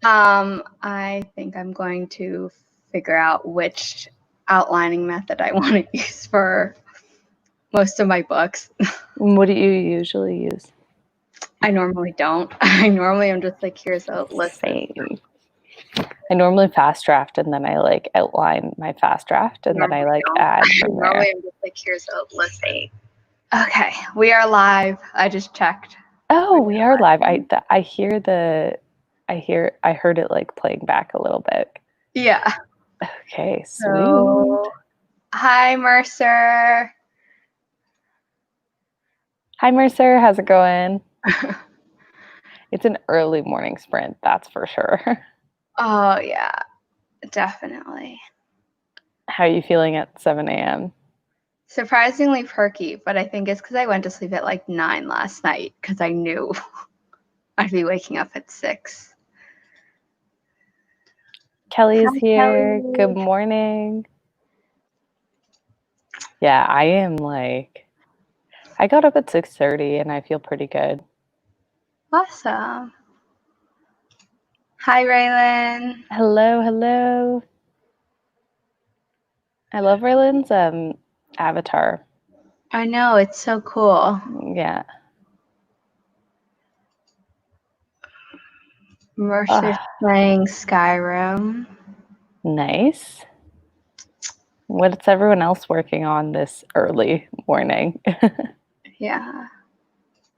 I think I'm going to figure out which outlining method I want to use for most of my books. What do you usually use? I normally don't. I normally am just like, here's a list. Same. I normally fast draft and then I like outline my fast draft and then I like add from there. Normally I'm just like, here's a list. Okay, we are live. I just checked. Oh, we are live. I heard it like playing back a little bit. Yeah. Okay, sweet. So, hi, Mercer. Hi, Mercer. How's it going? It's an early morning sprint, that's for sure. Oh, yeah, definitely. How are you feeling at 7 a.m.? Surprisingly perky, but I think it's because I went to sleep at like 9 last night because I knew I'd be waking up at 6. Kelly's here. Kelly. Good morning. Yeah, I am like, I got up at 6:30 and I feel pretty good. Awesome. Hi, Raylan. Hello, hello. I love Raylan's avatar. I know, it's so cool. Yeah. Mercer's playing Skyrim. Nice. What's everyone else working on this early morning? Yeah.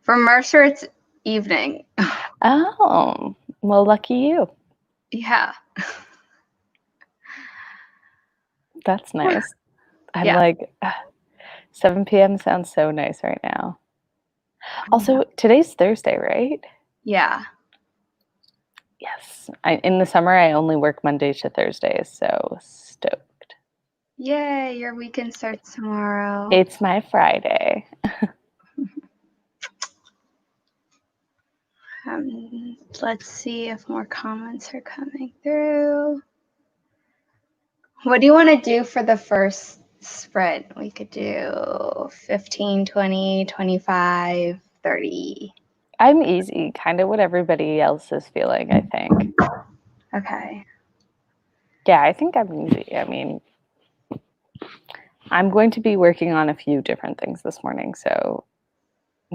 For Mercer, it's evening. Oh, well, lucky you. Yeah. That's nice. I'm like, 7 p.m. sounds so nice right now. Also, today's Thursday, right? Yeah. Yes. In the summer, I only work Mondays to Thursdays, so stoked. Yay, your weekend starts tomorrow. It's my Friday. Let's see if more comments are coming through. What do you want to do for the first sprint? We could do 15, 20, 25, 30. I'm easy, kind of what everybody else is feeling, I think. Okay. Yeah, I think I'm easy. I mean, I'm going to be working on a few different things this morning, so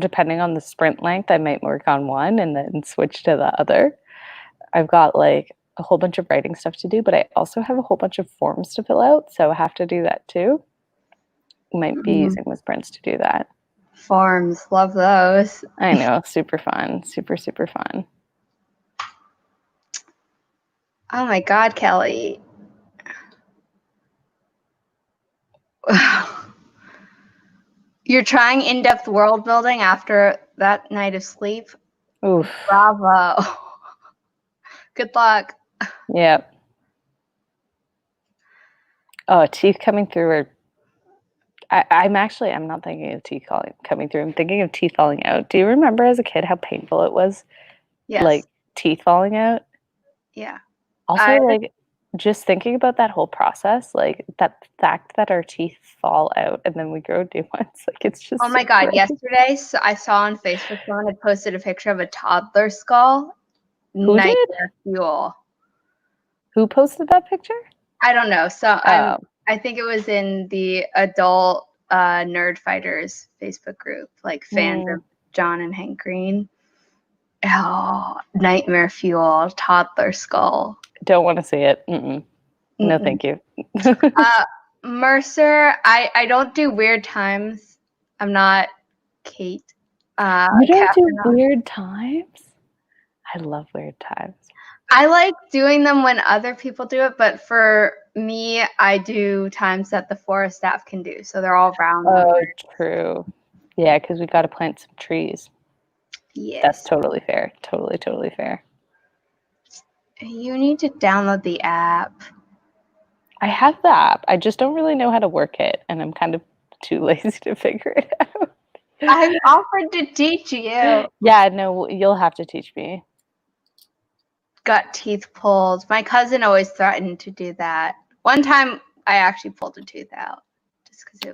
depending on the sprint length, I might work on one and then switch to the other. I've got like a whole bunch of writing stuff to do, but I also have a whole bunch of forms to fill out, so I have to do that too. Might be using the sprints to do that. Forms, love those. I know, super fun, super fun. Oh my God, Kelly. You're trying in-depth world building after that night of sleep? Oof. Bravo. Good luck. Yep. Oh, teeth coming through are... I'm not thinking of teeth coming through. I'm thinking of teeth falling out. Do you remember as a kid how painful it was? Yes. Like teeth falling out? Yeah. Also, like just thinking about that whole process, like that fact that our teeth fall out and then we grow new ones, like it's just... Oh my God, yesterday so I saw on Facebook someone had posted a picture of a toddler skull. Who did? Fuel. Who posted that picture? I don't know. So I think it was in the adult nerd fighters Facebook group, like fans of John and Hank Green. Oh, nightmare fuel, toddler skull. Don't want to see it. No, thank you. Mercer, I don't do weird times. I'm not Kate. You don't do weird times? I love weird times. I like doing them when other people do it, but for me, I do times that the forest staff can do. So they're all round. Oh, true. Yeah, because we got to plant some trees. Yes. That's totally fair. Totally fair. You need to download the app. I have the app. I just don't really know how to work it, and I'm kind of too lazy to figure it out. I've offered to teach you. Yeah, no, you'll have to teach me. Got teeth pulled. My cousin always threatened to do that. One time, I actually pulled a tooth out.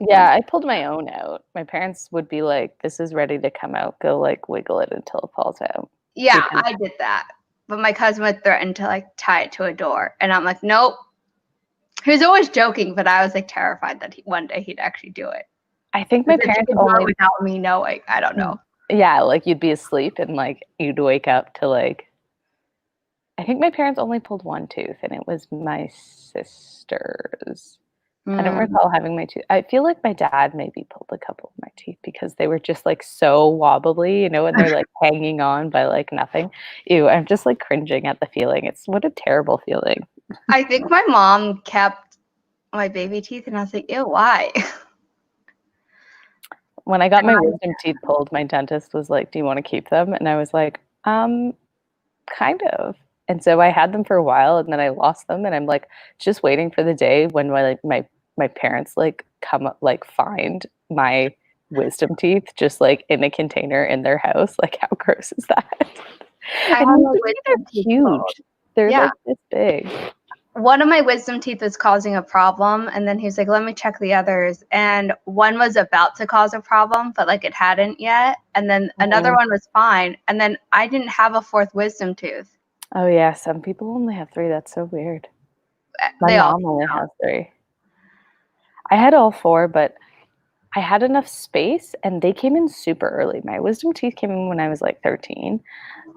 Yeah, I pulled my own out. My parents would be like, this is ready to come out. Go like wiggle it until it falls out. Yeah, I did that. but my cousin would threaten to like tie it to a door, and I'm like, nope. He was always joking, but I was like terrified that one day he'd actually do it. I think my parents only without me knowing. I don't know. Yeah, like you'd be asleep and like you'd wake up to like. I think my parents only pulled one tooth, and it was my sister's. I don't recall having my tooth. I feel like my dad maybe pulled a couple of my teeth because they were just like so wobbly, you know, and they're like hanging on by like nothing. Ew, I'm just like cringing at the feeling. It's what a terrible feeling. I think my mom kept my baby teeth, and I was like, ew, why? When I got my wisdom teeth pulled, my dentist was like, "Do you want to keep them?" And I was like, kind of. And so I had them for a while, and then I lost them, and I'm like just waiting for the day when my parents like come up, like find my wisdom teeth just like in a container in their house. Like, how gross is that? I have my wisdom teeth huge. pulled. They're like this big. One of my wisdom teeth was causing a problem, and then he was like, let me check the others, and one was about to cause a problem, but like it hadn't yet, and then another one was fine, and then I didn't have a fourth wisdom tooth. Oh yeah, some people only have 3. That's so weird. My mom only has 3. I had all 4, but I had enough space, and they came in super early. My wisdom teeth came in when I was like 13,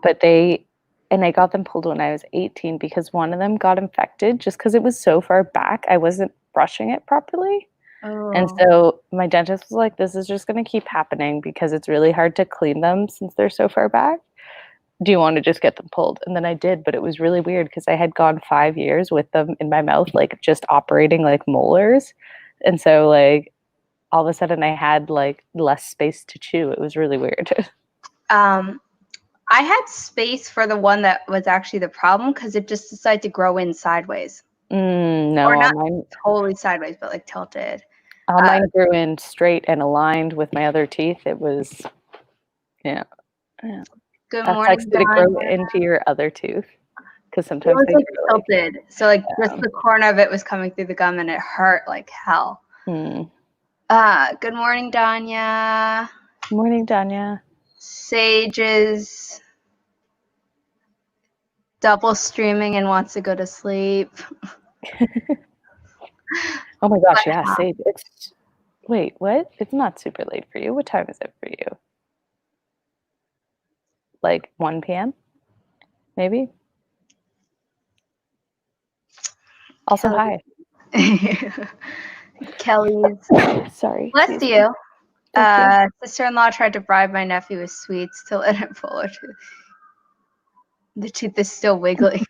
but I got them pulled when I was 18 because one of them got infected just because it was so far back. I wasn't brushing it properly. Oh. And so my dentist was like, this is just going to keep happening because it's really hard to clean them since they're so far back. Do you want to just get them pulled? And then I did, but it was really weird because I had gone 5 years with them in my mouth, like just operating like molars. And so like all of a sudden I had like less space to chew. It was really weird. I had space for the one that was actually the problem because it just decided to grow in sideways. No, or not totally sideways, but like tilted. Mine grew in straight and aligned with my other teeth. It was, yeah. Good morning. Did it grow into your other tooth? Because sometimes it was like tilted, so like just the corner of it was coming through the gum, and it hurt like hell. Good morning, Danya. Morning, Danya. Sage is double streaming and wants to go to sleep. Oh my gosh, yeah, Sage. Wait, what? It's not super late for you. What time is it for you? Like 1 p.m. maybe? Also, Kelly. Hi. Kelly's. Sorry. Bless you. Sister-in-law tried to bribe my nephew with sweets to let him pull her tooth. The tooth is still wiggling.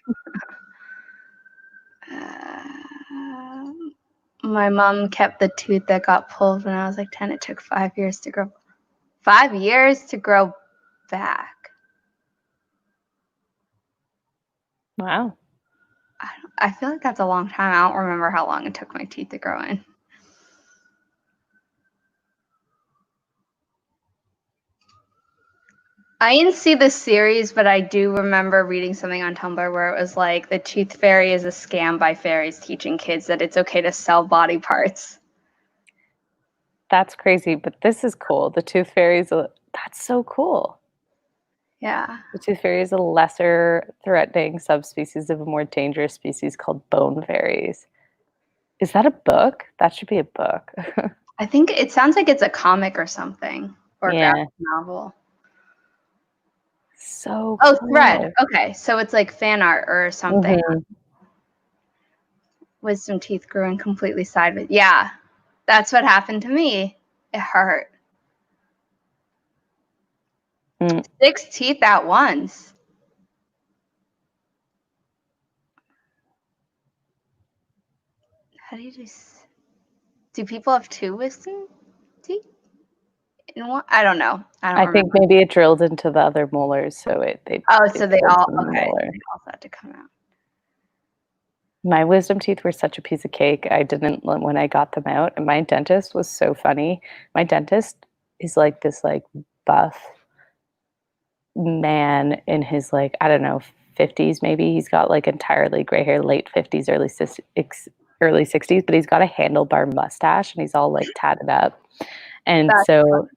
My mom kept the tooth that got pulled when I was like 10. It took 5 years to grow. 5 years to grow back. Wow. I feel like that's a long time. I don't remember how long it took my teeth to grow in. I didn't see the series, but I do remember reading something on Tumblr where it was like the tooth fairy is a scam by fairies teaching kids that it's okay to sell body parts. That's crazy, but this is cool. The tooth fairies, that's so cool. Yeah. The tooth fairy is a lesser threatening subspecies of a more dangerous species called bone fairies. Is that a book? That should be a book. I think it sounds like it's a comic or something, or a graphic novel. So cool. Thread. Okay, so it's like fan art or something. Wisdom teeth grew in completely sideways. Yeah, that's what happened to me. It hurt. 6 teeth at once. How do you do people have 2 wisdom teeth in one? I don't know. I think maybe it drilled into the other molars, so they all had to come out. My wisdom teeth were such a piece of cake. I didn't when I got them out, and my dentist was so funny. My dentist is like this like buff man in his like, I don't know, 50s maybe. He's got like entirely gray hair, late 50s, early 60s, but he's got a handlebar mustache and he's all like tatted up. And so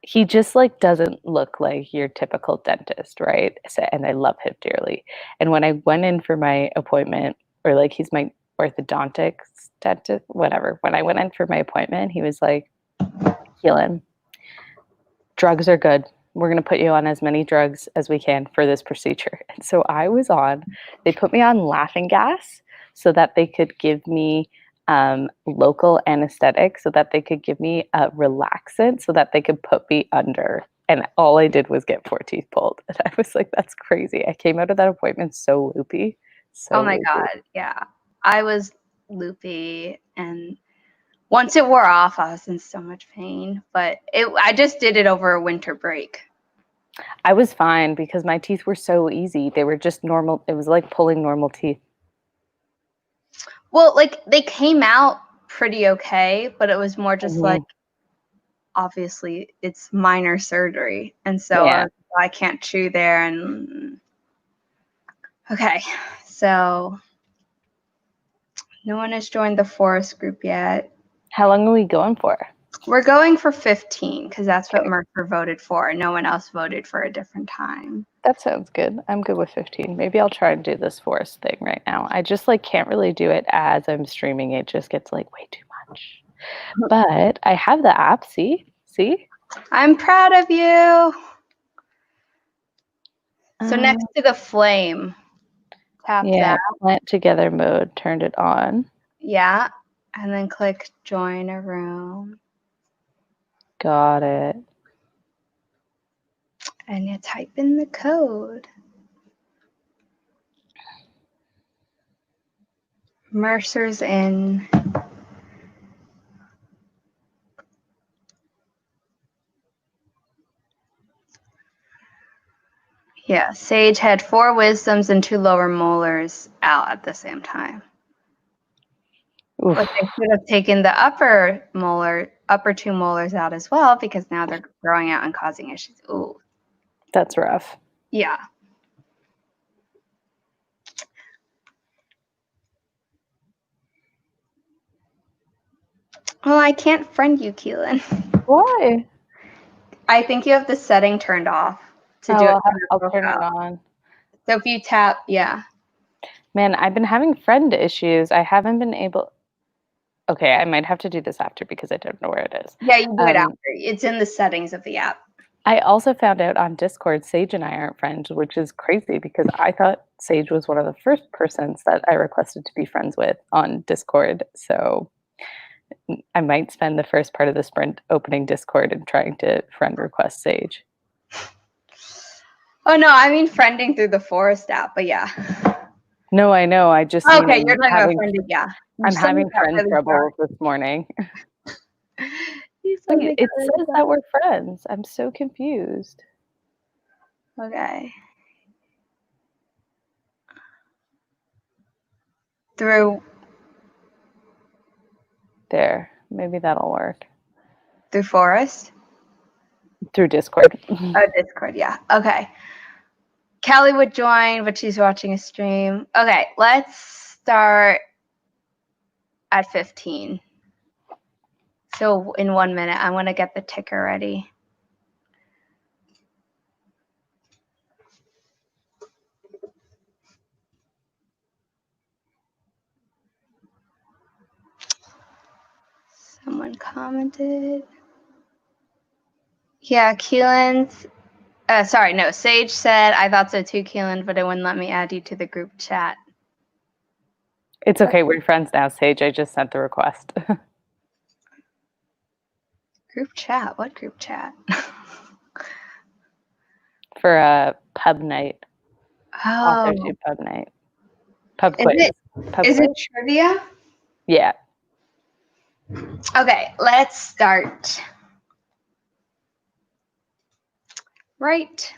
he just like doesn't look like your typical dentist, right? So, and I love him dearly. And when I went in for my appointment, or like he's my orthodontics dentist, whatever. When I went in for my appointment, he was like, Keylin, drugs are good. We're going to put you on as many drugs as we can for this procedure. And so they put me on laughing gas so that they could give me local anesthetic, so that they could give me a relaxant, so that they could put me under. And all I did was get 4 teeth pulled. And I was like, that's crazy. I came out of that appointment so loopy. So Oh my loopy. God. Yeah. I was loopy, and once it wore off, I was in so much pain, but I just did it over a winter break. I was fine because my teeth were so easy. They were just normal. It was like pulling normal teeth. Well, like they came out pretty okay, but it was more just like, obviously it's minor surgery. And so Yeah. I can't chew there. And okay, so no one has joined the forest group yet. How long are we going for? We're going for 15 because that's what Mercer voted for. No one else voted for a different time. That sounds good. I'm good with 15. Maybe I'll try and do this forest thing right now. I just like can't really do it as I'm streaming. It just gets like way too much. But I have the app. See? I'm proud of you. So next to the flame, tap that. Plant together mode. Turned it on. Yeah. And then click join a room. Got it. And you type in the code. Mercer's in. Yeah, Sage had 4 wisdoms and 2 lower molars out at the same time. Oof. But they should have taken the upper 2 molars out as well, because now they're growing out and causing issues. Ooh. That's rough. Yeah. Well, I can't friend you, Keylin. Why? I think you have the setting turned off to do it. I'll turn it on. So if you tap, yeah. Man, I've been having friend issues. I haven't been able. Okay, I might have to do this after because I don't know where it is. Yeah, you do it after. It's in the settings of the app. I also found out on Discord, Sage and I aren't friends, which is crazy because I thought Sage was one of the first persons that I requested to be friends with on Discord. So I might spend the first part of the sprint opening Discord and trying to friend request Sage. Oh no, I mean friending through the Forest app, but yeah. No, I know. I just Okay, you're talking about friending, yeah. I'm having friend trouble this morning. Wait, it says that we're friends. I'm so confused. Okay. Through There. Maybe that'll work. Through Forest? Through Discord. Oh, Discord, yeah. Okay. Callie would join, but she's watching a stream. Okay, let's start at 15. So in 1 minute, I want to get the ticker ready. Someone commented. Yeah, Keelan's. Sage said, I thought so too, Keylin, but it wouldn't let me add you to the group chat. It's okay. We're friends now, Sage. I just sent the request. Group chat? What group chat? For a pub night. Oh. Authorship pub night. Pub quiz. Is it trivia? Yeah. Okay, let's start. Right.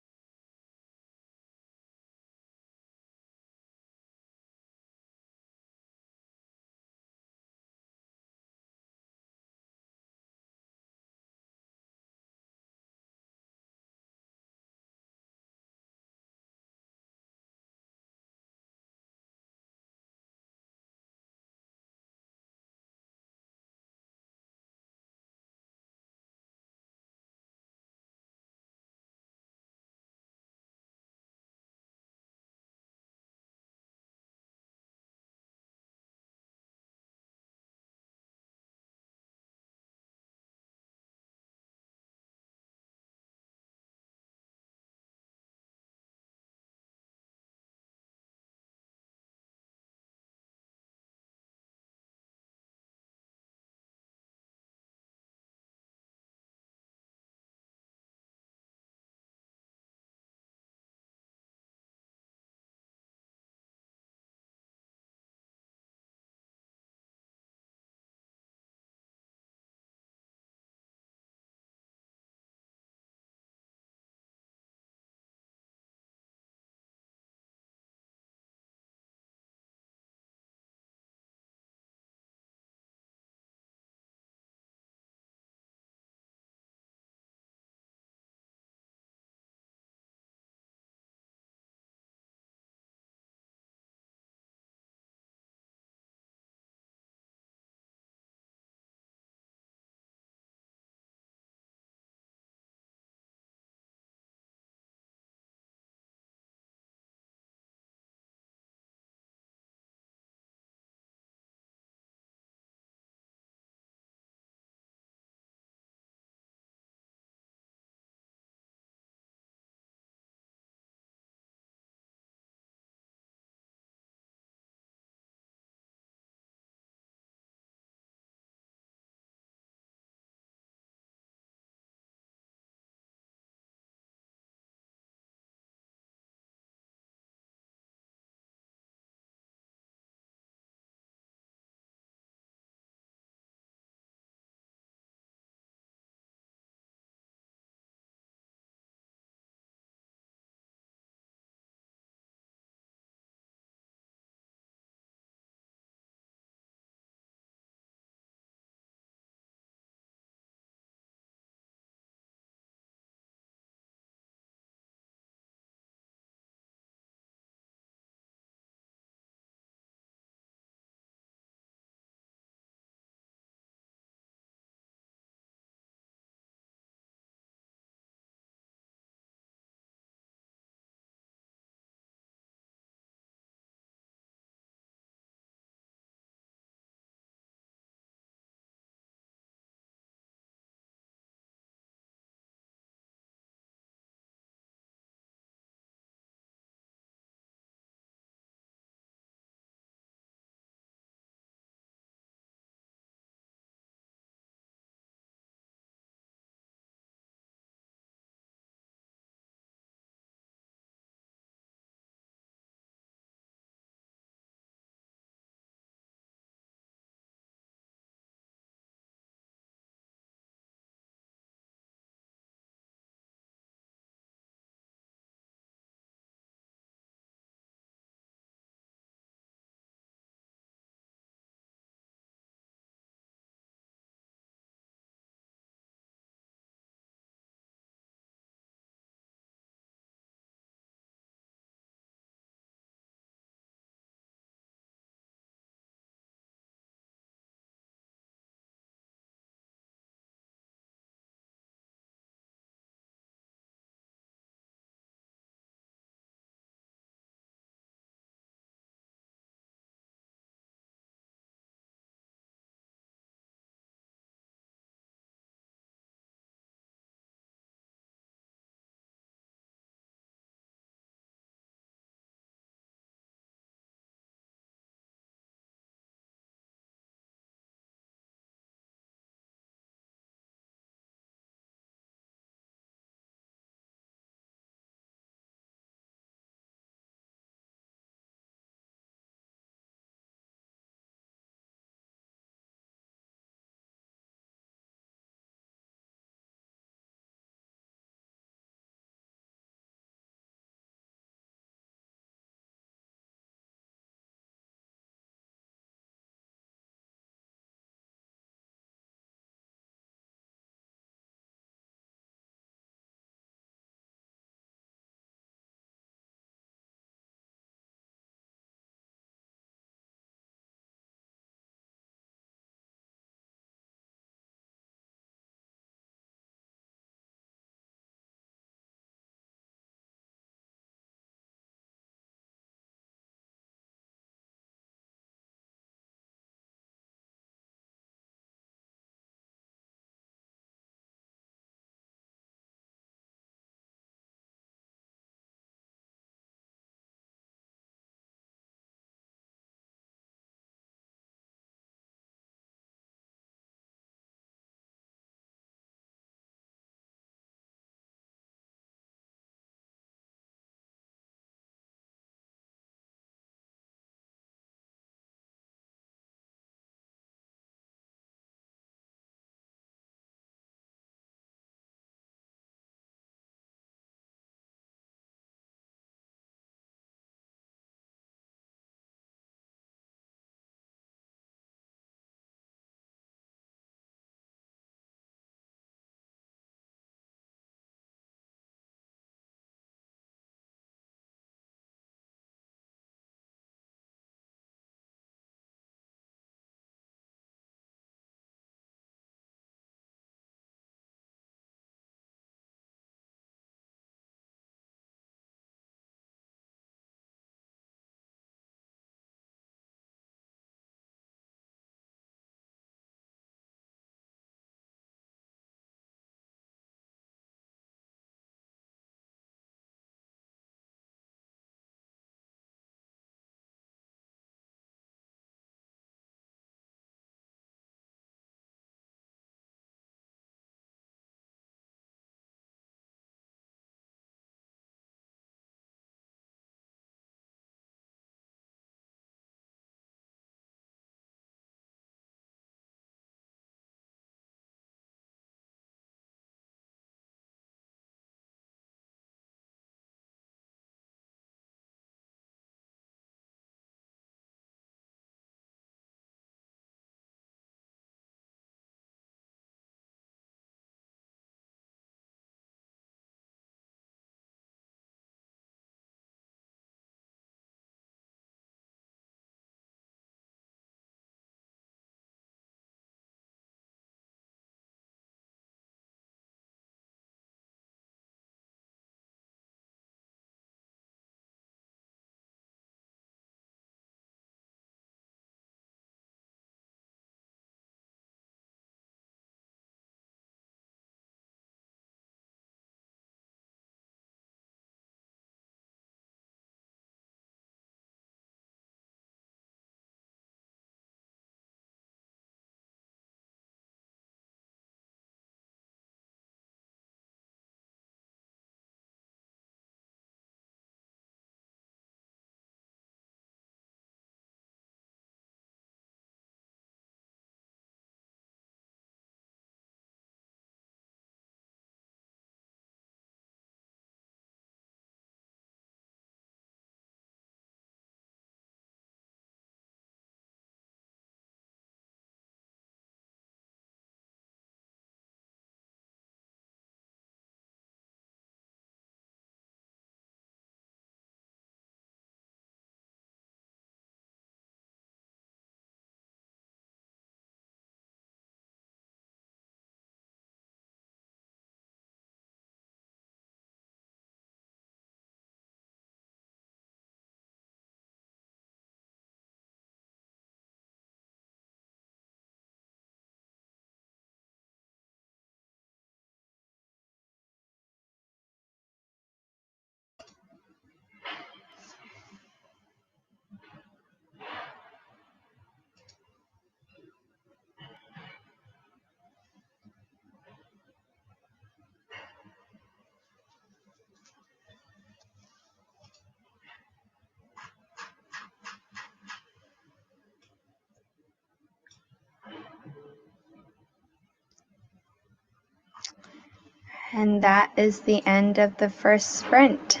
And that is the end of the first sprint.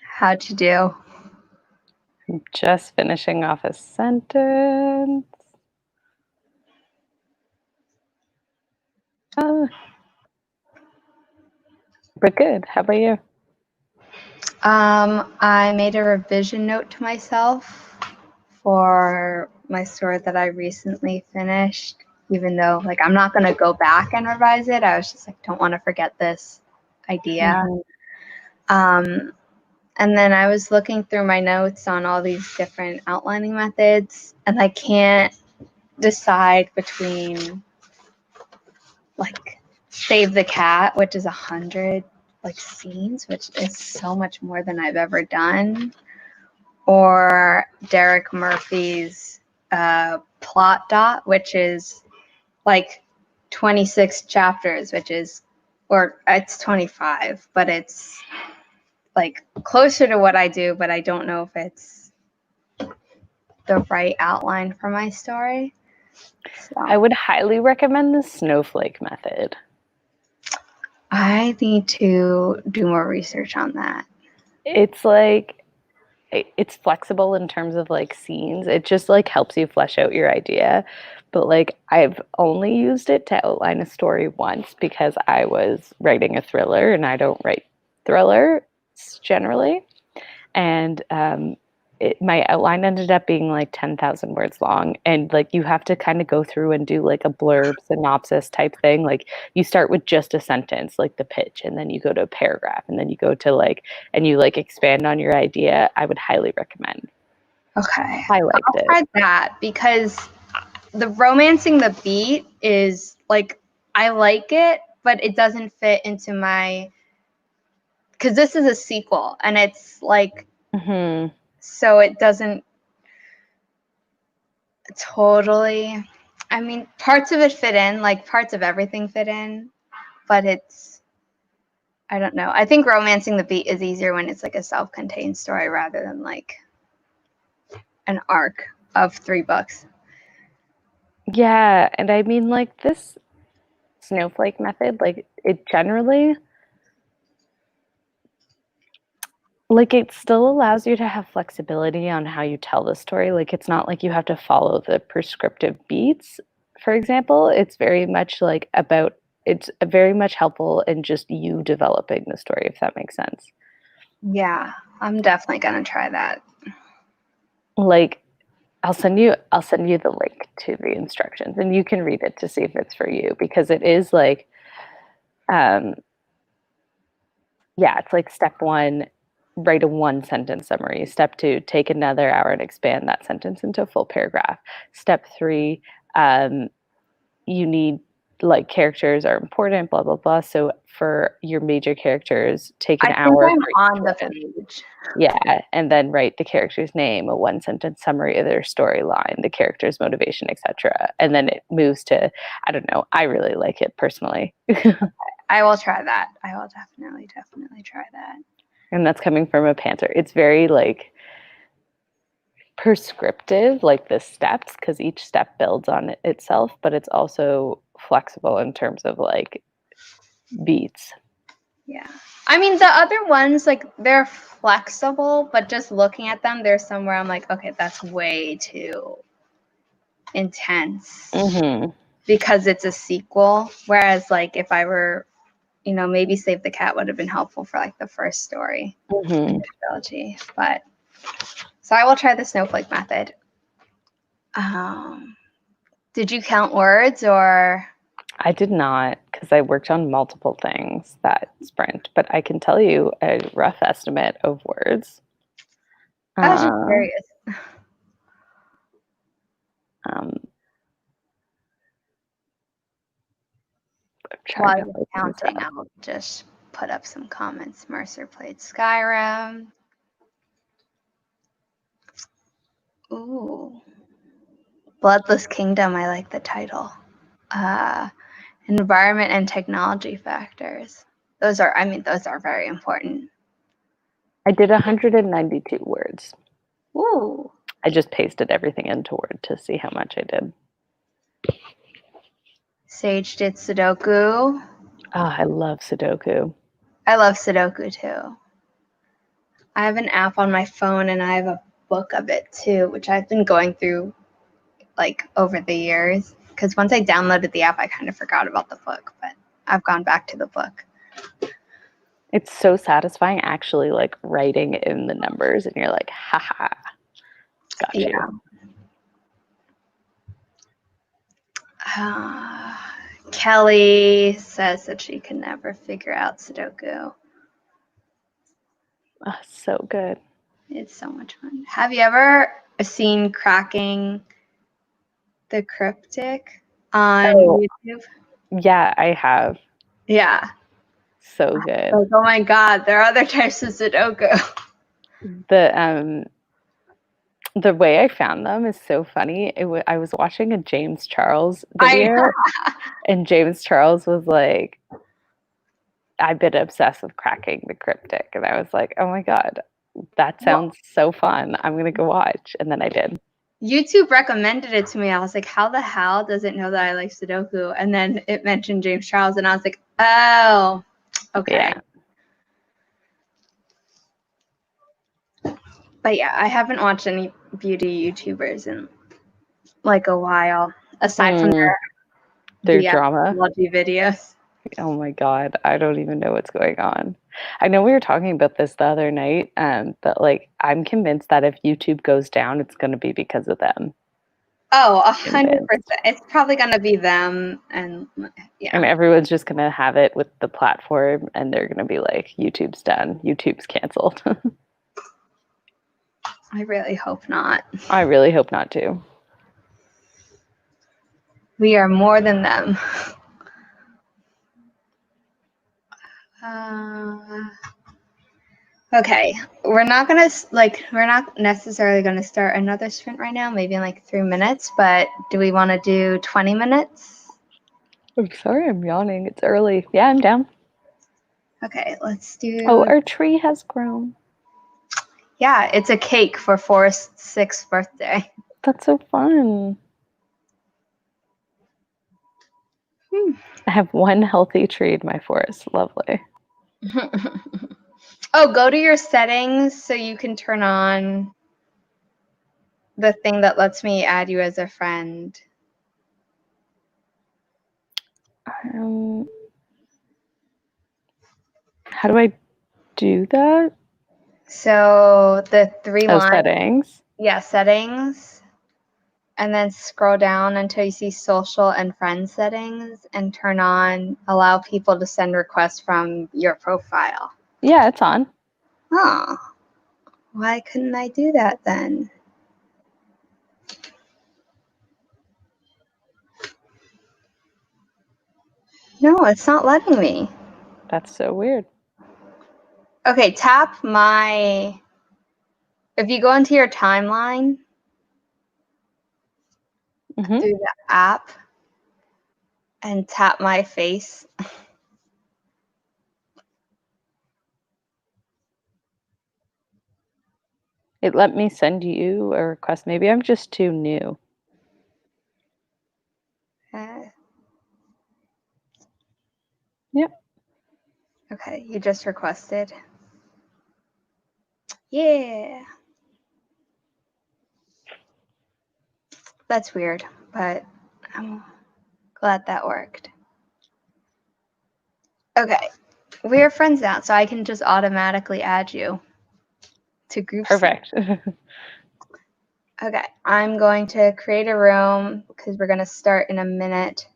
How'd you do? I'm just finishing off a sentence. But good. How about you? I made a revision note to myself for my story that I recently finished, even though like I'm not gonna go back and revise it. I was just like, don't want to forget this idea. And then I was looking through my notes on all these different outlining methods, and I can't decide between like Save the Cat, which is 100 like scenes, which is so much more than I've ever done, or Derek Murphy's Plot Dot, which is like 26 chapters, which is, or it's 25, but it's like closer to what I do, but I don't know if it's the right outline for my story. So I would highly recommend the snowflake method. I need to do more research on that. It's like, it's flexible in terms of like scenes. It just like helps you flesh out your idea. But like I've only used it to outline a story once because I was writing a thriller and I don't write thrillers generally. And my outline ended up being like 10,000 words long. And like you have to kind of go through and do like a blurb synopsis type thing. Like you start with just a sentence, like the pitch, and then you go to a paragraph, and then you go to like, and you like expand on your idea. I would highly recommend. Okay. Highlight I'll try that because the romancing the beat is like, I like it, but it doesn't fit into my, because this is a sequel and it's like, so it doesn't totally, I mean, parts of it fit in, like parts of everything fit in, but it's, I don't know. I think romancing the beat is easier when it's like a self-contained story rather than like an arc of 3 books. Yeah, and I mean like this snowflake method, like it generally, like it still allows you to have flexibility on how you tell the story. Like it's not like you have to follow the prescriptive beats. For example, it's very much like about, it's very much helpful in just you developing the story, if that makes sense. Yeah, I'm definitely gonna try that. Like I'll send you the link to the instructions and you can read it to see if it's for you, because it is like yeah, it's like step 1, write a 1-sentence summary. Step 2, take another hour and expand that sentence into a full paragraph. Step 3, you need, like, characters are important, blah, blah, blah. So for your major characters, take an I think hour I'm for on each the one. page. Yeah, and then write the character's name, a 1-sentence summary of their storyline, the character's motivation, etc. And then it moves to, I don't know, I really like it personally. I will try that. I will definitely try that. And that's coming from a pantser. It's very like prescriptive, like the steps, because each step builds on itself, but it's also flexible in terms of like beats. Yeah. I mean, the other ones, like, they're flexible, but just looking at them, there's somewhere I'm like, okay, that's way too intense because it's a sequel. Whereas, like, if I were, you know, maybe Save the Cat would have been helpful for like the first story in the trilogy. But so I will try the snowflake method. Did you count words or? I did not, because I worked on multiple things that sprint, but I can tell you a rough estimate of words. I was just curious. While you're counting, I'll just put up some comments. Mercer played Skyrim. Ooh. Bloodless Kingdom, I like the title. Environment and technology factors. Those are very important. I did 192 words. Ooh. I just pasted everything into Word to see how much I did. Sage did Sudoku. I love Sudoku. I love Sudoku too. I have an app on my phone and I have a book of it too, which I've been going through like over the years. Because once I downloaded the app, I kind of forgot about the book, but I've gone back to the book. It's so satisfying actually like writing in the numbers and you're like, haha, got you. Kelly says that she can never figure out Sudoku. Oh, so good. It's so much fun. Have you ever seen Cracking the Cryptic on YouTube? Yeah, I have. Yeah. So good. Like, oh my God, there are other types of Sudoku. The way I found them is so funny. I was watching a James Charles video, and James Charles was like, I've been obsessed with Cracking the Cryptic. And I was like, oh my God, that sounds so fun. I'm going to go watch. And then I did. YouTube recommended it to me. I was like, how the hell does it know that I like Sudoku? And then it mentioned James Charles, and I was like, oh, okay. Yeah. But yeah, I haven't watched any beauty YouTubers in like a while, aside from their drama videos. Oh my God, I don't even know what's going on. I know we were talking about this the other night, but like I'm convinced that if YouTube goes down, it's going to be because of them. Oh, 100%. It's probably going to be them, and yeah. And everyone's just going to have it with the platform, and they're going to be like, YouTube's done, YouTube's canceled. I really hope not. I really hope not too. We are more than them. Okay, we're not necessarily gonna start another sprint right now, maybe in like 3 minutes, but do we want to do 20 minutes? I'm sorry, I'm yawning. It's early. Yeah, I'm down. Okay, let's do. Oh, our tree has grown. Yeah, it's a cake for Forrest's 6th birthday. That's so fun. I have one healthy tree in my forest. Lovely. Oh, go to your settings so you can turn on the thing that lets me add you as a friend. How do I do that? So the 3 lines. Settings. Yeah, settings. And then scroll down until you see social and friend settings and turn on allow people to send requests from your profile. Yeah, it's on. Oh, why couldn't I do that then? No, it's not letting me. That's so weird. Okay, tap my... If you go into your timeline through the app and tap my face. It let me send you a request. Maybe I'm just too new. Yep. Okay, you just requested. Yeah. That's weird, but I'm glad that worked. Okay, we're friends now, so I can just automatically add you to groups. Perfect. Okay, I'm going to create a room because we're going to start in a minute.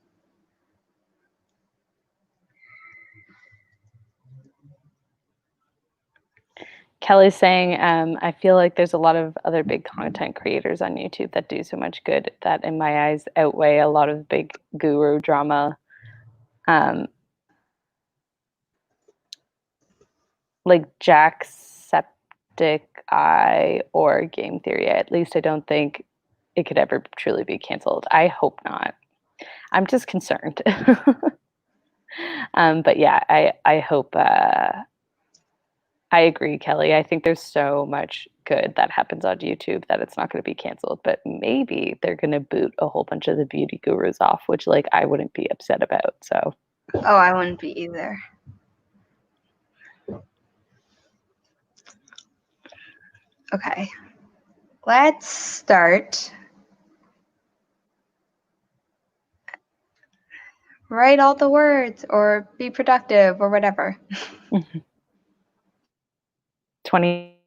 Kelly's saying, I feel like there's a lot of other big content creators on YouTube that do so much good that in my eyes outweigh a lot of big guru drama. Like Jacksepticeye or Game Theory. At least I don't think it could ever truly be canceled. I hope not. I'm just concerned. But yeah, I hope I agree, Kelly. I think there's so much good that happens on YouTube that it's not going to be canceled, but maybe they're going to boot a whole bunch of the beauty gurus off, which like I wouldn't be upset about. So, oh, I wouldn't be either. Okay, let's start. Write all the words or be productive or whatever. 20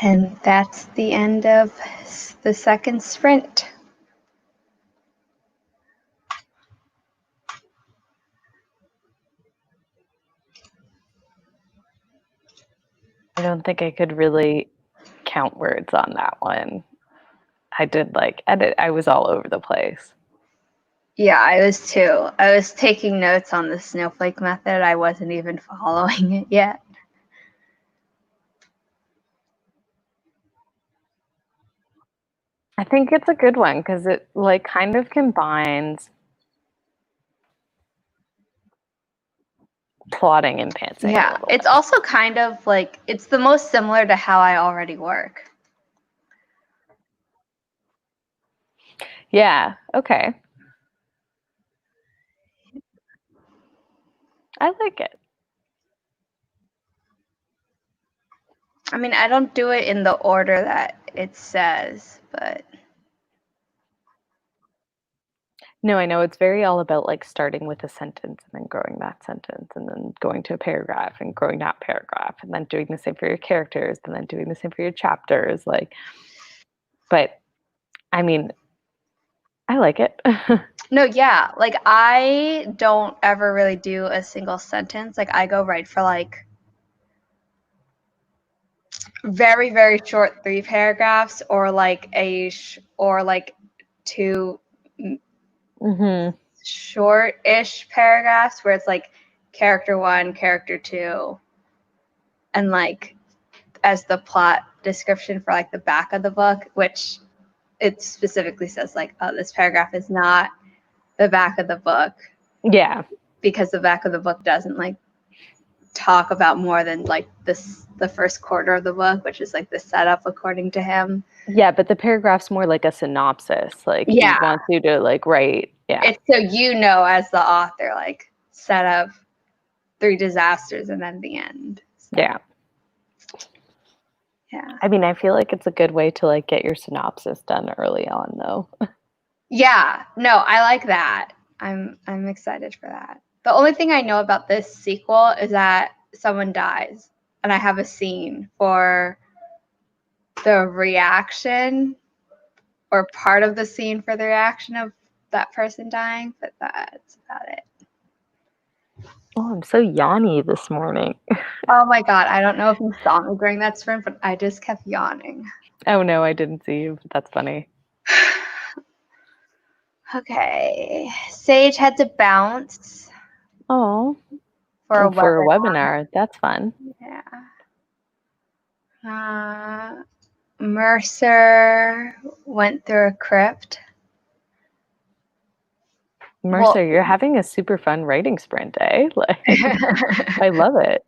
And that's the end of the second sprint. I don't think I could really count words on that one. I did like edit. I was all over the place. Yeah, I was too. I was taking notes on the snowflake method. I wasn't even following it yet. I think it's a good one because it like kind of combines plotting and pantsing. Yeah, it's also kind of like, it's the most similar to how I already work. Yeah, okay. I like it. I mean, I don't do it in the order that it says, but No, I know it's very all about like starting with a sentence and then growing that sentence and then going to a paragraph and growing that paragraph and then doing the same for your characters and then doing the same for your chapters. Like, but I mean, I like it. no, yeah, like I don't ever really do a single sentence. Like I go right for like very, very short 3 paragraphs or like or like 2 Mm-hmm. short-ish paragraphs where it's like character 1, character 2, and like as the plot description for like the back of the book, which it specifically says like, oh, this paragraph is not the back of the book. Yeah. Because the back of the book doesn't like talk about more than like the first quarter of the book, which is like the setup according to him. Yeah, but the paragraph's more like a synopsis. Like he wants you to like write. Yeah. It's so you know as the author, like set up 3 disasters and then the end. So, yeah. Yeah. I mean, I feel like it's a good way to like get your synopsis done early on though. Yeah. No, I like that. I'm excited for that. The only thing I know about this sequel is that someone dies and I have a scene for the reaction or part of the scene for the reaction of that person dying, but that's about it. Oh, I'm so yawny this morning. Oh my god, I don't know if you saw me during that sprint, but I just kept yawning. Oh no, I didn't see you. That's funny. Okay. Sage had to bounce Oh, for a webinar. That's fun. Yeah. Mercer went through a crypt. Mercer, you're having a super fun writing sprint, eh? Like, I love it.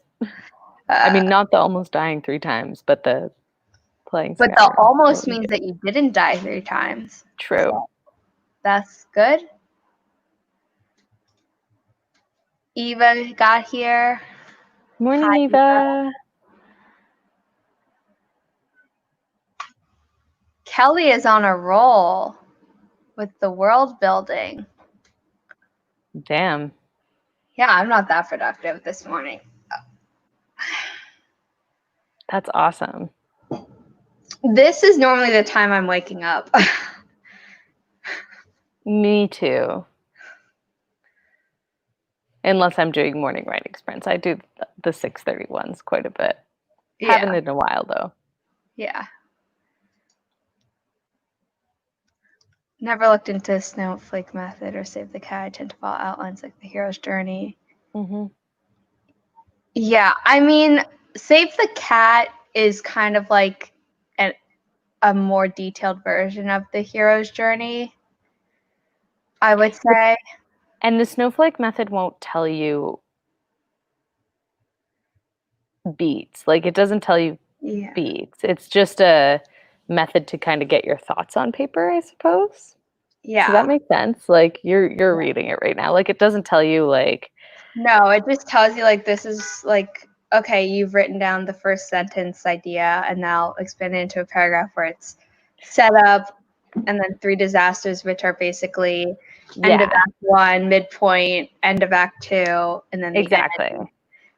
I mean, not the almost dying 3 times, but the playing. But the almost means that you didn't die 3 times. True. So that's good. Eva got here. Morning, Hi, Eva. Kelly is on a roll with the world building. Damn. Yeah, I'm not that productive this morning. That's awesome. This is normally the time I'm waking up. Me too. Unless I'm doing morning writing sprints. I do the 6:30 ones quite a bit. Yeah. Haven't in a while, though. Yeah. Never looked into snowflake method or save the cat. I tend to follow outlines like the hero's journey. Mm-hmm. Yeah, I mean, save the cat is kind of like a more detailed version of the hero's journey, I would say. And the snowflake method won't tell you beats. Like, it doesn't tell you beats. It's just a method to kind of get your thoughts on paper, I suppose. Yeah. Does that make sense? Like, you're reading it right now. Like, it doesn't tell you, like... No, it just tells you, like, this is, like, okay, you've written down the first sentence idea, and now expand it into a paragraph where it's set up, and then 3 disasters, which are basically end of Act 1, midpoint, end of Act 2, and then the end.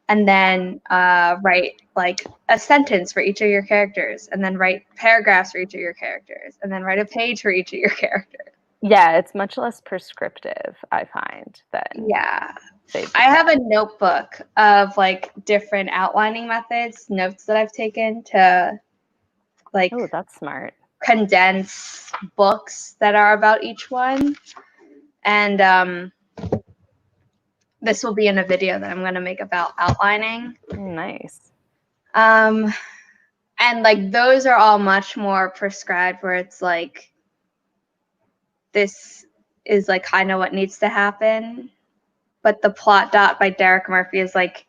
and then write like a sentence for each of your characters, and then write paragraphs for each of your characters, and then write a page for each of your characters. Yeah, it's much less prescriptive, I find, than Yeah. Save I have a notebook of like different outlining methods, notes that I've taken to like Oh, that's smart. condense books that are about each one. And this will be in a video that I'm going to make about outlining. Nice. And like those are all much more prescribed, where it's like, this is like kind of what needs to happen. But the plot dot by Derek Murphy is like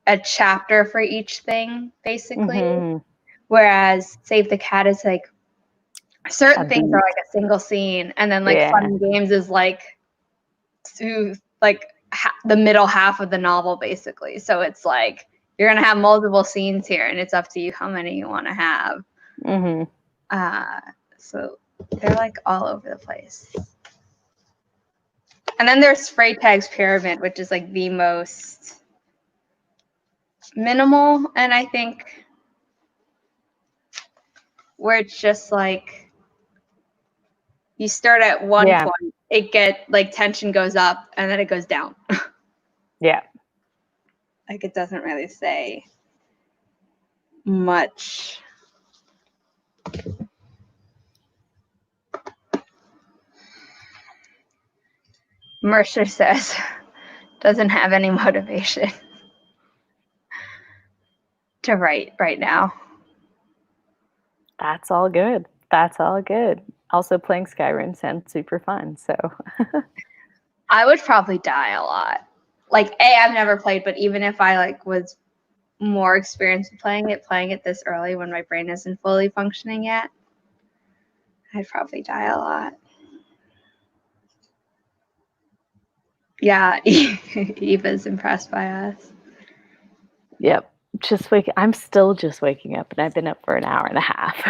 a chapter for each thing, basically. Mm-hmm. Whereas Save the Cat is like, certain things are like a single scene, and then like Fun and Games is like to like the middle half of the novel, basically. So it's like you're gonna have multiple scenes here, and it's up to you how many you want to have. So they're like all over the place. And then there's Freytag's Pyramid, which is like the most minimal, and I think where it's just like you start at one point, it get like tension goes up, and then it goes down. Yeah. Like it doesn't really say much. Mercer says doesn't have any motivation to write right now. That's all good. That's all good. Also, playing Skyrim sounds super fun, so. I would probably die a lot. Like, I've never played, but even if I like was more experienced with playing it this early when my brain isn't fully functioning yet, I'd probably die a lot. Yeah, Eva's impressed by us. Yep. I'm still just waking up, and I've been up for an hour and a half.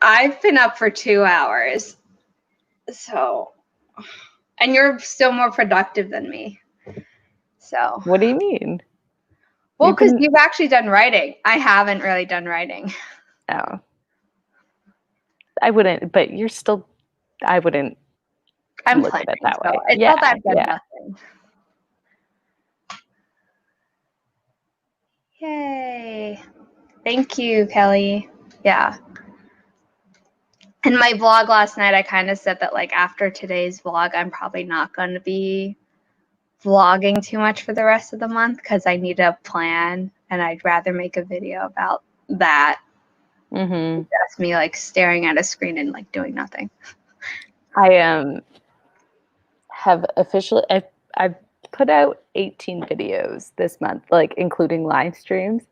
I've been up for 2 hours. So, and you're still more productive than me. So. What do you mean? Well, because you've actually done writing. I haven't really done writing. No. I wouldn't, but you're still, I wouldn't look at it that way. It's not that I've done nothing. Yay. Thank you, Kelly. Yeah. In my vlog last night, I kind of said that like after today's vlog, I'm probably not going to be vlogging too much for the rest of the month because I need a plan, and I'd rather make a video about that. Just me like staring at a screen and like doing nothing. I have officially I've put out 18 videos this month, like including live streams,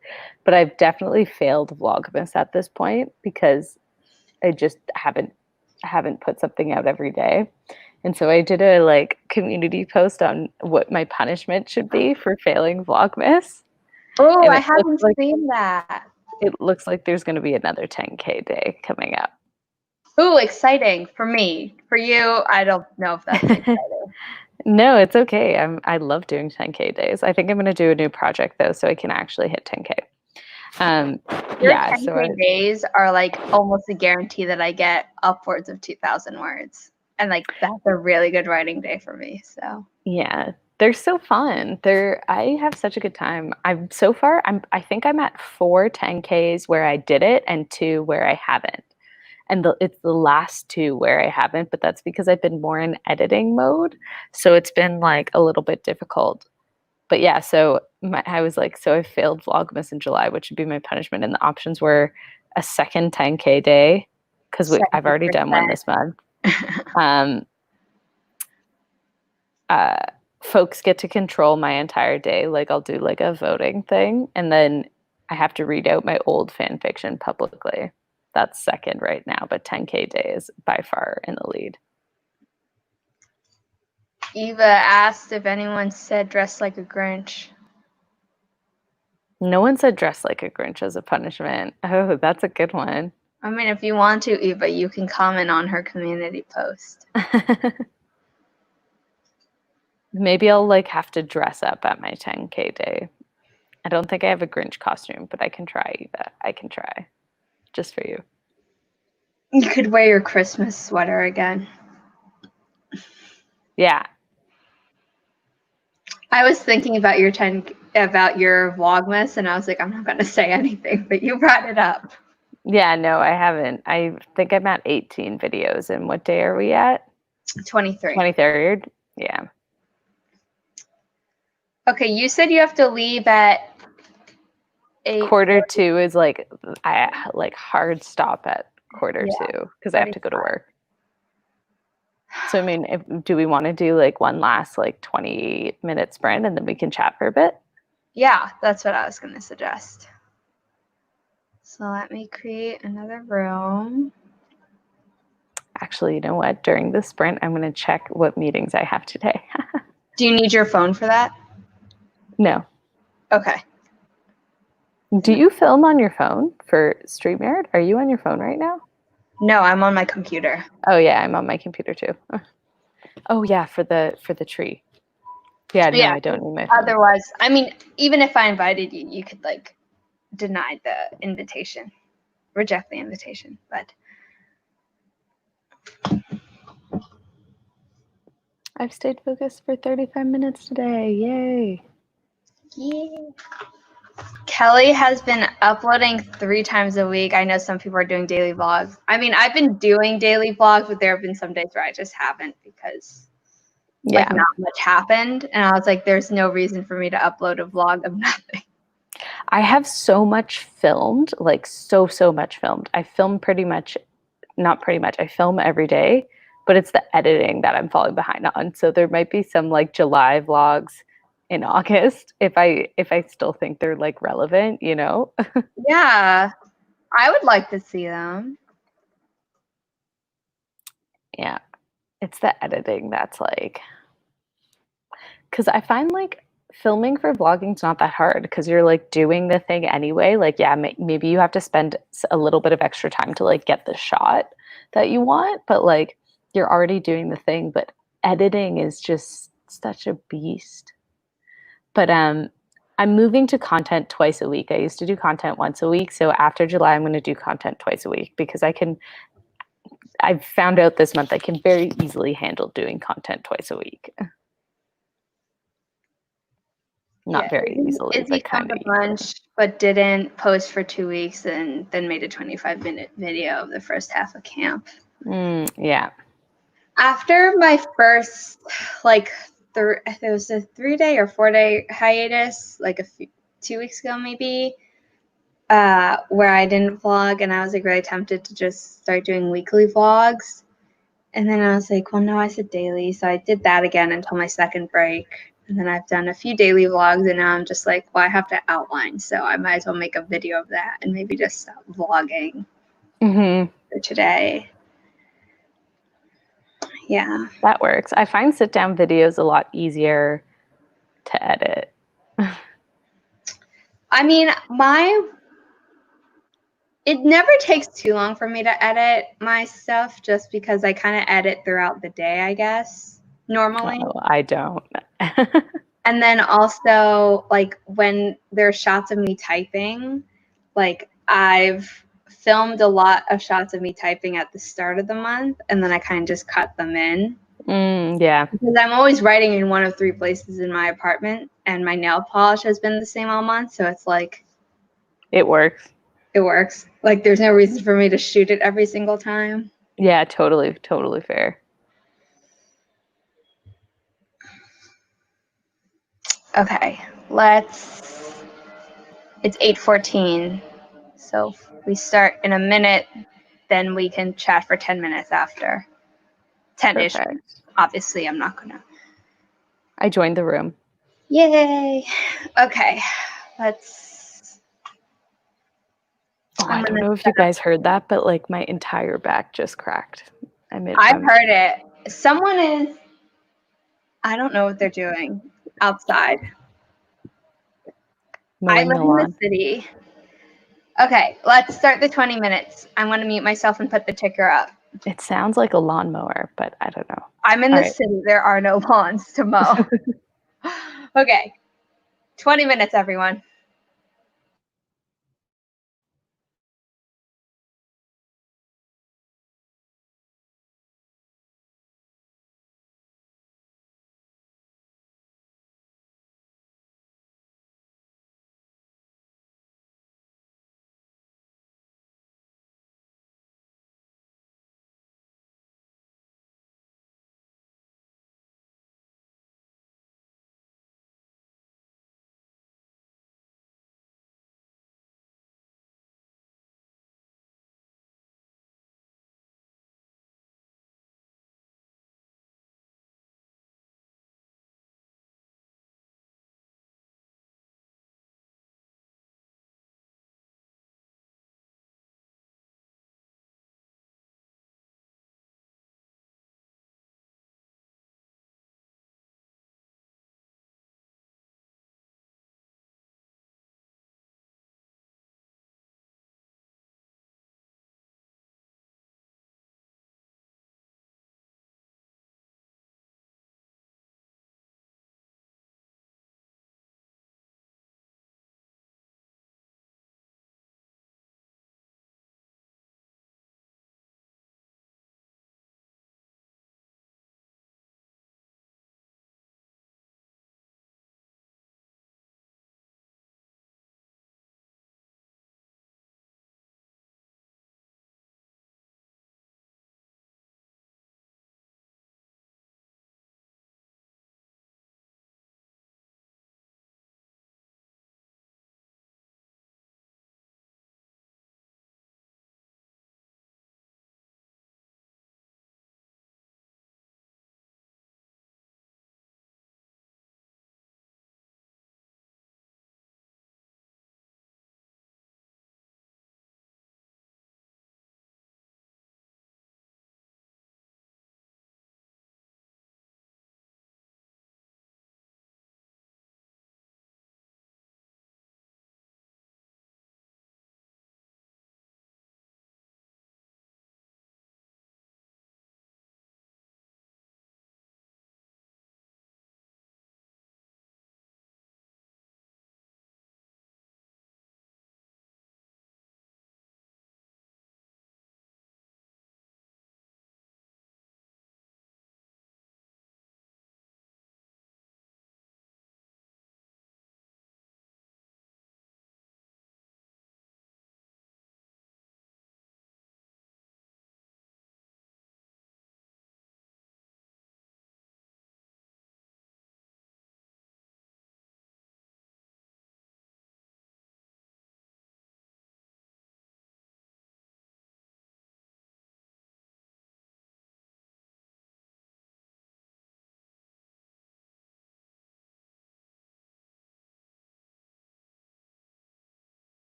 but I've definitely failed Vlogmas at this point because I just haven't put something out every day. And so I did a like community post on what my punishment should be for failing Vlogmas. Oh, I haven't seen that. It looks like there's going to be another 10K day coming up. Ooh, exciting for me. For you, I don't know if that's exciting. No, it's okay. I love doing 10K days. I think I'm going to do a new project though, so I can actually hit 10K. Your 10K days are like almost a guarantee that I get upwards of 2,000 words, and like that's a really good writing day for me. So yeah, they're so fun. I have such a good time. I think I'm at 4 10Ks where I did it and 2 where I haven't. And it's the last 2 where I haven't, but that's because I've been more in editing mode. So it's been like a little bit difficult. But yeah, so I was like, so I failed Vlogmas in July, which would be my punishment. And the options were a second 10K day, because I've already done one this month. Folks get to control my entire day. Like I'll do like a voting thing, and then I have to read out my old fan fiction publicly. That's second right now, but 10K day is by far in the lead. Eva asked if anyone said dress like a Grinch. No one said dress like a Grinch as a punishment. Oh, that's a good one. I mean, if you want to, Eva, you can comment on her community post. Maybe I'll like have to dress up at my 10K day. I don't think I have a Grinch costume, but I can try, Eva. I can try. Just for you. You could wear your Christmas sweater again. Yeah. I was thinking about your Vlogmas, and I was like, I'm not going to say anything, but you brought it up. Yeah, no, I haven't. I think I'm at 18 videos. And what day are we at? 23. 23rd? Yeah. Okay, you said you have to leave at 8. Quarter 2 is like hard stop at quarter 2 because I have to go to work. So I mean, do we want to do like one last like 20-minute sprint and then we can chat for a bit? Yeah, that's what I was going to suggest. So let me create another room. Actually, you know what? During the sprint, I'm going to check what meetings I have today. Do you need your phone for that? No. Okay. Do you film on your phone for StreamYard? Are you on your phone right now? No, I'm on my computer. Oh yeah, I'm on my computer too. Oh yeah, for the tree. Yeah, no, I don't need my phone. Otherwise, I mean, even if I invited you, you could like deny the invitation, reject the invitation, but I've stayed focused for 35 minutes today. Yay. yeah. Kelly has been uploading 3 times a week. I know some people are doing daily vlogs. I mean, I've been doing daily vlogs, but there have been some days where I just haven't because like not much happened. And I was like, there's no reason for me to upload a vlog of nothing. I have so much filmed, like so much filmed. I film I film every day, but it's the editing that I'm falling behind on. So there might be some like July vlogs in August if I still think they're like relevant, you know? Yeah, I would like to see them. Yeah, it's the editing that's like, because I find like filming for vlogging is not that hard because you're like doing the thing anyway. Like, yeah, maybe you have to spend a little bit of extra time to like get the shot that you want, but like you're already doing the thing. But editing is just such a beast. But I'm moving to content twice a week. I used to do content once a week, so after July, I'm going to do content twice a week because I've found out this month I can very easily handle doing content twice a week. Not very easily, but kind of a bunch, but didn't post for 2 weeks and then made a 25-minute video of the first half of camp. Yeah. After my first, like, there was a 3-day or 4-day hiatus, like 2 weeks ago maybe, where I didn't vlog, and I was like really tempted to just start doing weekly vlogs. And then I was like, well, no, I said daily. So I did that again until my second break. And then I've done a few daily vlogs, and now I'm just like, well, I have to outline. So I might as well make a video of that and maybe just stop vlogging for today. Yeah. That works. I find sit-down videos a lot easier to edit. I mean, it never takes too long for me to edit my stuff just because I kind of edit throughout the day, I guess, normally. Oh, I don't. And then also, like, when there are shots of me typing, like, I've filmed a lot of shots of me typing at the start of the month, and then I kind of just cut them in. Yeah. Because I'm always writing in one of 3 places in my apartment, and my nail polish has been the same all month, so it's like... It works. It works. Like, there's no reason for me to shoot it every single time. Yeah, totally fair. Okay, it's 8:14, so if we start in a minute, then we can chat for 10 minutes after. 10-ish. Perfect. Obviously, I'm not gonna. I joined the room. Yay! Okay, let's. Oh, I don't know if you guys heard that, but like my entire back just cracked. I've heard it. Someone is. I don't know what they're doing outside. I live in the city. Okay, let's start the 20 minutes. I'm going to mute myself and put the ticker up. It sounds like a lawnmower, but I don't know. I'm in the city. There are no lawns to mow. Okay, 20 minutes, everyone.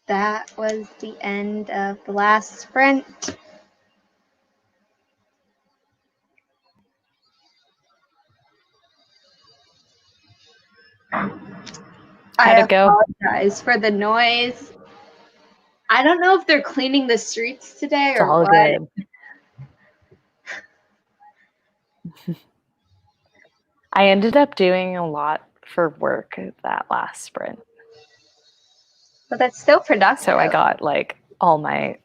that was the end of the last sprint. How'd it go? Apologize for the noise. I don't know if they're cleaning the streets today It's or all what. good. I ended up doing a lot for work that last sprint. But that's still productive. So I got like all my.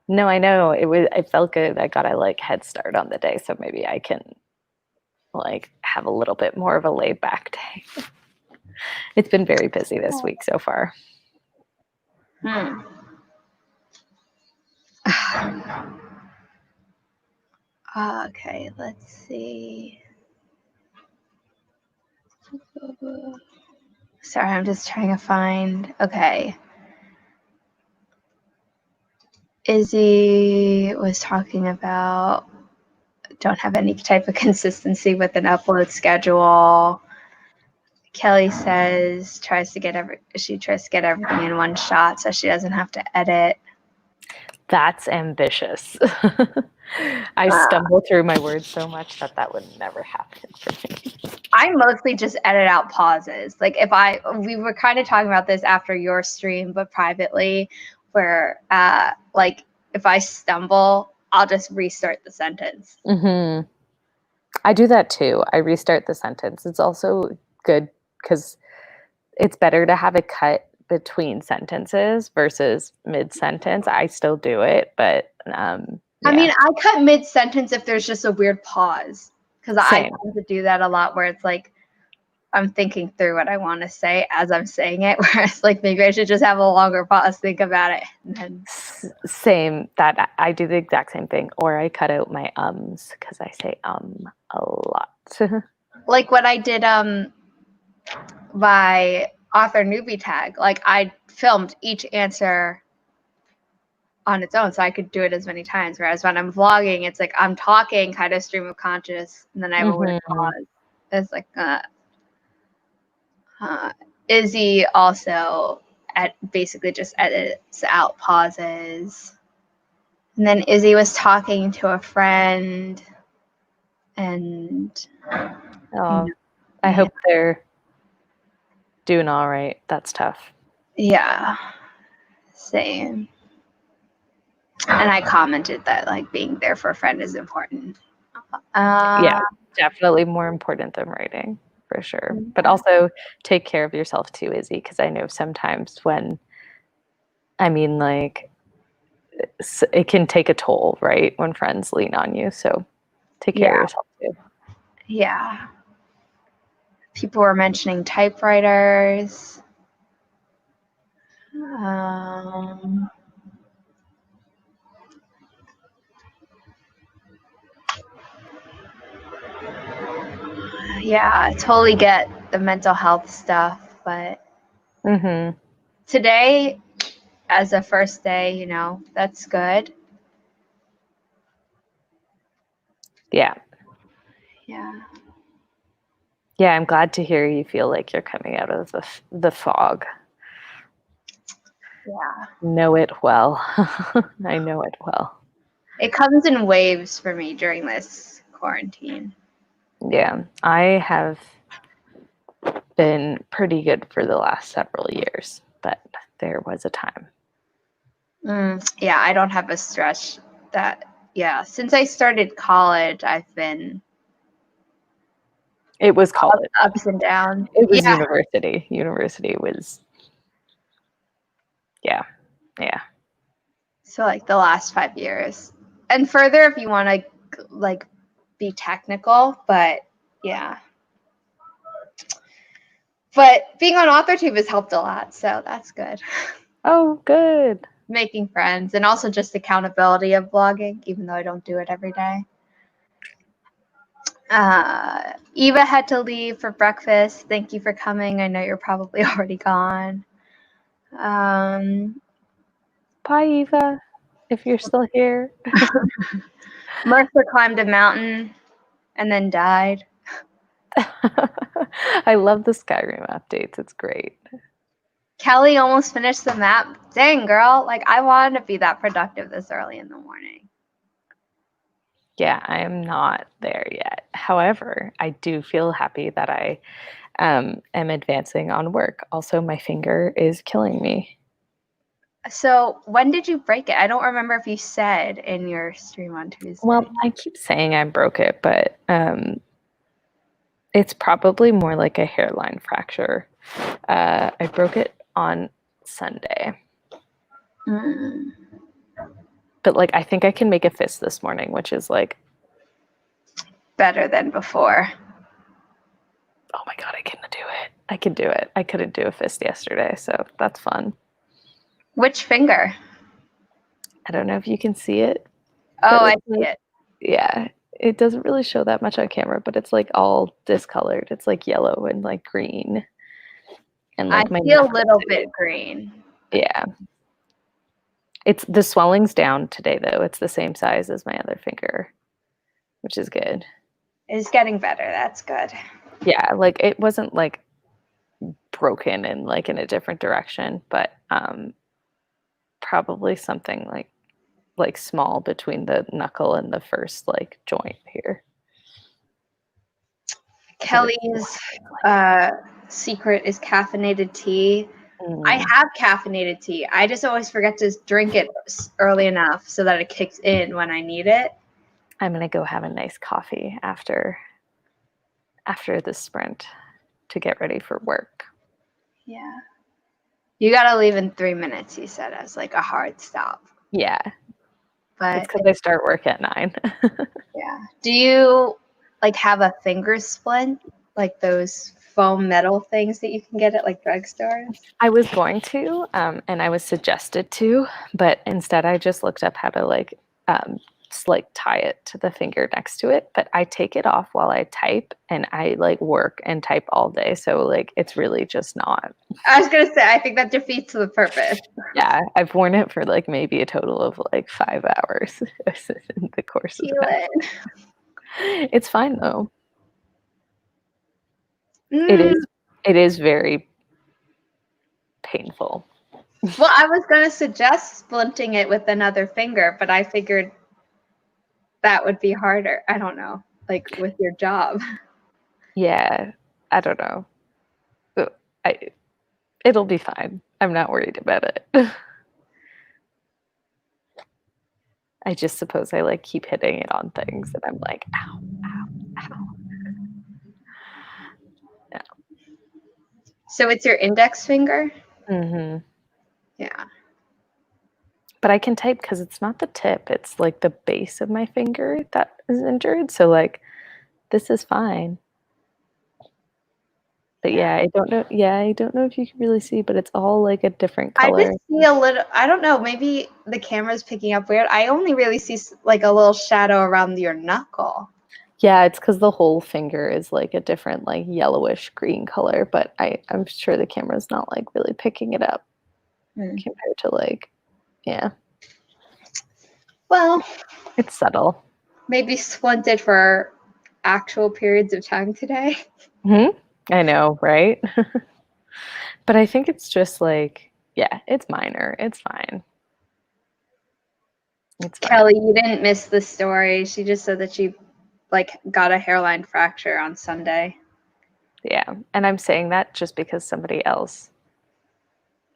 No, I know I felt good. I got a like head start on the day, so maybe I can like have a little bit more of a laid back day. It's been very busy this week so far. Okay, let's see. Sorry, I'm just trying to find. Okay. Izzy was talking about don't have any type of consistency with an upload schedule. Kelly says she tries to get everything in one shot so she doesn't have to edit. That's ambitious. I stumble through my words so much that would never happen for me. I mostly just edit out pauses. Like we were kind of talking about this after your stream, but privately, where like if I stumble, I'll just restart the sentence. Mm-hmm. I do that too. I restart the sentence. It's also good because it's better to have a cut between sentences versus mid-sentence. I still do it, but yeah. I mean, I cut mid-sentence if there's just a weird pause, because I tend to do that a lot where it's like I'm thinking through what I want to say as I'm saying it, whereas like maybe I should just have a longer pause, think about it. And then... Same, that I do the exact same thing, or I cut out my ums because I say a lot. Like when I did my author newbie tag, like I filmed each answer on its own so I could do it as many times, whereas when I'm vlogging, it's like I'm talking kind of stream of conscious and then I have a weird pause. It's like Izzy also basically just edits out pauses. And then Izzy was talking to a friend, and I hope they're doing all right. That's tough. Yeah, same. And I commented that like being there for a friend is important. Yeah, definitely more important than writing, for sure. But also take care of yourself too, Izzy, because I know sometimes like it can take a toll, right? When friends lean on you. So take care of yourself too. Yeah. People were mentioning typewriters. Yeah, I totally get the mental health stuff, but today, as a first day, that's good. Yeah. Yeah. Yeah, I'm glad to hear you feel like you're coming out of the fog. Yeah. Know it well. I know it well. It comes in waves for me during this quarantine. Yeah, I have been pretty good for the last several years, but there was a time. Yeah, I don't have a stretch that, since I started college, I've been... It was college. Ups and downs. It was university. University was, yeah. So like the last 5 years. And further if you want to like be technical, but yeah. But being on AuthorTube has helped a lot, so that's good. Oh, good. Making friends and also just accountability of blogging, even though I don't do it every day. Eva had to leave for breakfast. Thank you for coming. I know you're probably already gone. Bye, Eva, if you're still here. Martha climbed a mountain and then died. I love the Skyrim updates. It's great. Kelly almost finished the map. Dang, girl. Like, I wanted to be that productive this early in the morning. Yeah, I am not there yet. However, I do feel happy that I am advancing on work. Also, my finger is killing me. So, when did you break it? I don't remember if you said in your stream on Tuesday. Well, I keep saying I broke it, but it's probably more like a hairline fracture. I broke it on Sunday. But like, I think I can make a fist this morning, which is like better than before. Oh my God, I can do it. I can do it. I couldn't do a fist yesterday, so that's fun. Which finger? I don't know if you can see it. Oh, I see it. Yeah, it doesn't really show that much on camera, but it's like all discolored. It's like yellow and like green. And like I see a little bit green. Yeah. It's the swelling's down today though. It's the same size as my other finger, which is good. It's getting better. That's good. Yeah, like it wasn't like broken and like in a different direction, but probably something like small between the knuckle and the first like joint here. Kelly's secret is caffeinated tea. I have caffeinated tea. I just always forget to drink it early enough so that it kicks in when I need it. I'm gonna go have a nice coffee after the sprint to get ready for work. Yeah. You gotta leave in 3 minutes, he said, as like a hard stop. Yeah. But it's because I start work at 9. Yeah. Do you like have a finger splint? Like those foam metal things that you can get at like drugstores? I was going to, and I was suggested to, but instead I just looked up how to like tie it to the finger next to it. But I take it off while I type, and I like work and type all day. So like it's really just not. I was gonna say I think that defeats the purpose. Yeah, I've worn it for like maybe a total of like 5 hours in the course of the day. It's fine though. It is very painful. Well, I was going to suggest splinting it with another finger, but I figured that would be harder. I don't know, like with your job. Yeah, I don't know. It'll be fine. I'm not worried about it. I just suppose I like keep hitting it on things and I'm like, ow, ow, ow. Yeah. So it's your index finger? Mm-hmm. Yeah. But I can type because it's not the tip. It's like the base of my finger that is injured. So like, this is fine. But yeah, I don't know. Yeah, I don't know if you can really see, but it's all like a different color. I just see a little, I don't know, maybe the camera's picking up weird. I only really see like a little shadow around your knuckle. Yeah, it's because the whole finger is like a different like yellowish green color, but I'm sure the camera's not like really picking it up compared to like, yeah. Well, it's subtle. Maybe splint for actual periods of time today. I know, right? But I think it's just like, yeah, it's minor. It's fine. It's fine. Kelly, you didn't miss the story. She just said that she like got a hairline fracture on Sunday. Yeah, and I'm saying that just because somebody else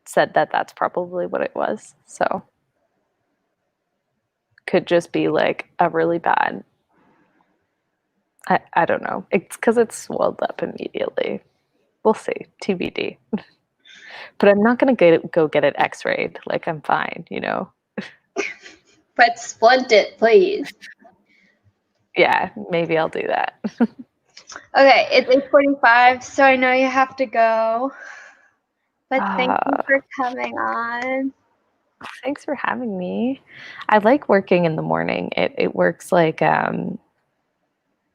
said that that's probably what it was. So could just be like a really bad, I don't know. It's because it's swelled up immediately. We'll see. TBD. But I'm not going to go get it x-rayed. Like, I'm fine, you know? But splint it, please. Yeah, maybe I'll do that. Okay, it's 8:45, so I know you have to go. But thank you for coming on. Thanks for having me. I like working in the morning. It works like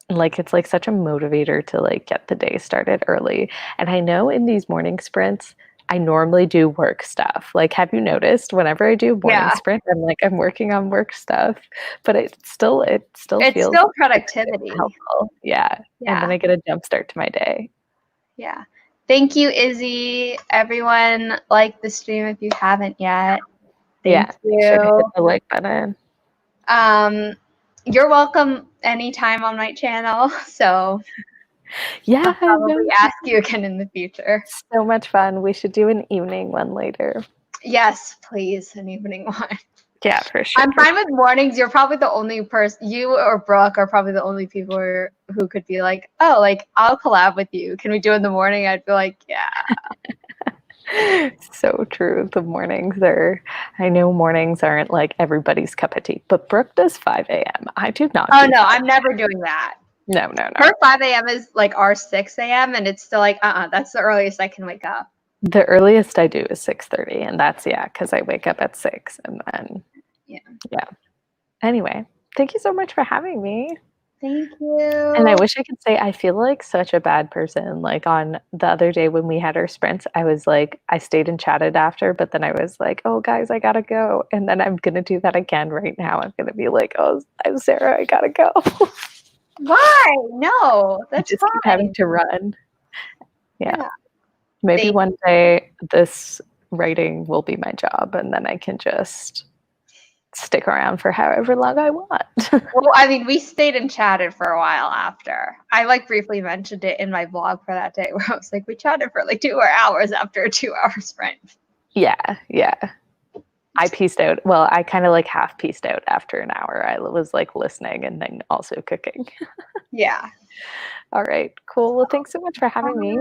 it's like such a motivator to like get the day started early. And I know in these morning sprints, I normally do work stuff. Like, have you noticed whenever I do morning sprint, I'm working on work stuff, but it still feels productivity. helpful. Yeah. And then I get a jump start to my day. Yeah. Thank you, Izzy. Everyone, like the stream if you haven't yet. Thank you. Make sure to hit the like button. You're welcome anytime on my channel. So yeah, I'll probably ask you again in the future. So much fun. We should do an evening one later. Yes, please, an evening one. Yeah, for sure. I'm fine with mornings. You're probably the only person, you or Brooke are probably the only people who could be like, oh, like, I'll collab with you. Can we do it in the morning? I'd be like, yeah. So true. The mornings I know mornings aren't like everybody's cup of tea, but Brooke does 5 a.m. I do not. Oh, no, I'm never doing that. No. Her 5 a.m. is like our 6 a.m. and it's still like, that's the earliest I can wake up. The earliest I do is 6:30, and that's, because I wake up at 6 and then, yeah. Anyway, thank you so much for having me. Thank you. And I wish I could say I feel like such a bad person. Like on the other day when we had our sprints, I was like, I stayed and chatted after, but then I was like, oh, guys, I gotta go. And then I'm going to do that again right now. I'm going to be like, oh, I'm Sarah, I gotta go. Why? No, that's just fine. keep having to run. Yeah. Maybe Thank one day this writing will be my job, and then I can just stick around for however long I want. Well, I mean, we stayed and chatted for a while after. I like briefly mentioned it in my blog for that day where I was like, we chatted for like 2 hours after a 2-hour sprint. Yeah. I pieced out. Well, I kind of like half pieced out after an hour. I was like listening and then also cooking. Yeah. All right, cool. Well, thanks so much for having me.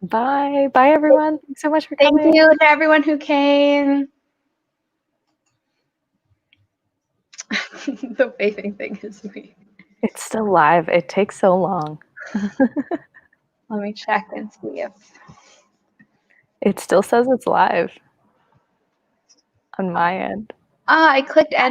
Bye. Bye, everyone. Thanks so much for coming. Thank you to everyone who came. The waving thing is weird. It's still live. It takes so long. Let me check and see if it still says it's live on my end. I clicked end.